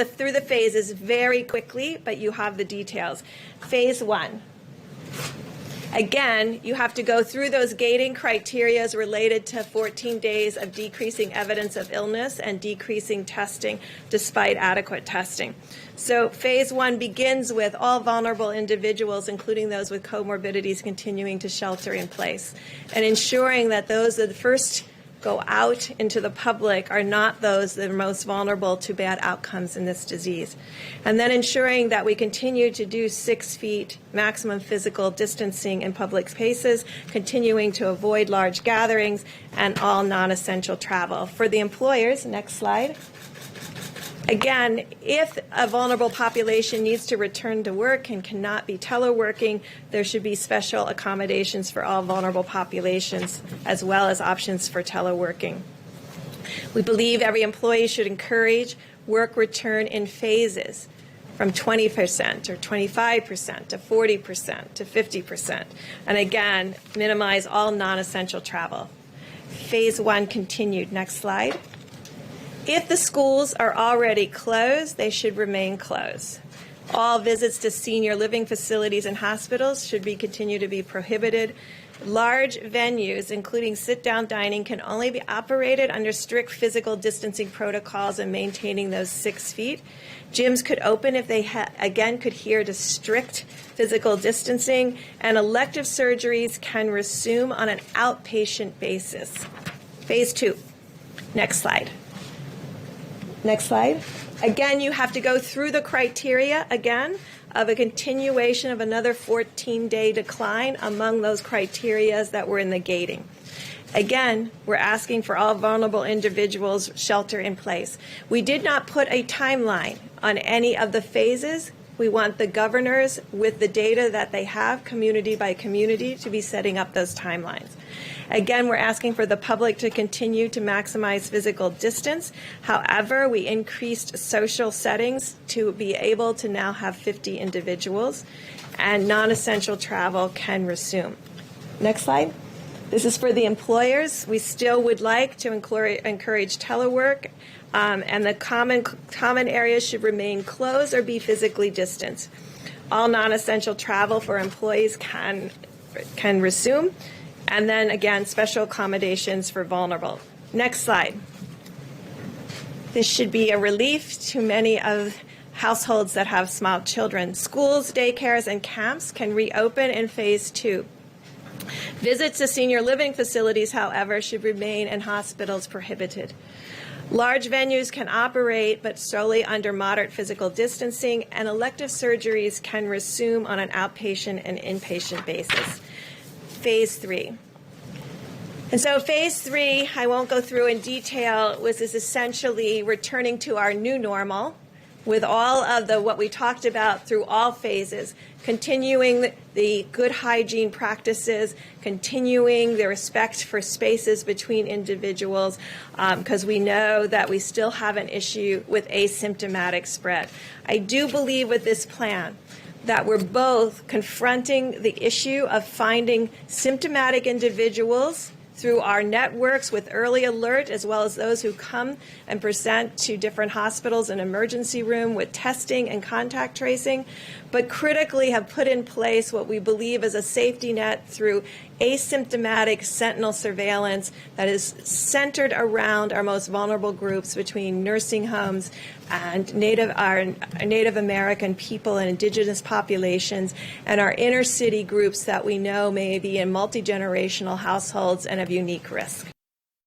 through the phases very quickly, but you have the details. Phase 1. Again, you have to go through those gating criteria related to 14 days of decreasing evidence of illness and decreasing testing despite adequate testing. So phase 1 begins with all vulnerable individuals, including those with comorbidities, continuing to shelter in place and ensuring that those that first go out into the public are not those that are most vulnerable to bad outcomes in this disease. And then ensuring that we continue to do 6 feet maximum physical distancing in public spaces, continuing to avoid large gatherings, and all non-essential travel. For the employers, next slide. Again, if a vulnerable population needs to return to work and cannot be teleworking, there should be special accommodations for all vulnerable populations, as well as options for teleworking. We believe every employee should encourage work return in phases from 20% or 25% to 40% to 50%. And again, minimize all non-essential travel. Phase 1 continued. Next slide. If the schools are already closed, they should remain closed. All visits to senior living facilities and hospitals should continue to be prohibited. Large venues, including sit-down dining, can only be operated under strict physical distancing protocols and maintaining those 6 feet. Gyms could open if they, again, could adhere to strict physical distancing, and elective surgeries can resume on an outpatient basis. Phase 2. Next slide. Next slide. Again, you have to go through the criteria again of a continuation of another 14-day decline among those criteria that were in the gating. Again, we're asking for all vulnerable individuals shelter in place. We did not put a timeline on any of the phases. We want the governors, with the data that they have, community by community, to be setting up those timelines. Again, we're asking for the public to continue to maximize physical distance. However, we increased social settings to be able to now have 50 individuals, and non-essential travel can resume. Next slide. This is for the employers. We still would like to encourage telework, and the common areas should remain closed or be physically distanced. All non-essential travel for employees can resume. And then, again, special accommodations for vulnerable. Next slide. This should be a relief to many of households that have small children. Schools, daycares, and camps can reopen in phase 2. Visits to senior living facilities, however, should remain in hospitals prohibited. Large venues can operate, but solely under moderate physical distancing, and elective surgeries can resume on an outpatient and inpatient basis. Phase 3. And so phase 3, I won't go through in detail, is essentially returning to our new normal with all of what we talked about through all phases, continuing the good hygiene practices, continuing the respect for spaces between individuals, because we know that we still have an issue with asymptomatic spread. I do believe with this plan that we're both confronting the issue of finding symptomatic individuals through our networks with early alert, as well as those who come and present to different hospitals and emergency room with testing and contact tracing, but critically have put in place what we believe is a safety net through asymptomatic sentinel surveillance that is centered around our most vulnerable groups between nursing homes and our Native American people and indigenous populations, and our inner city groups that we know may be in multi-generational households and of unique risk.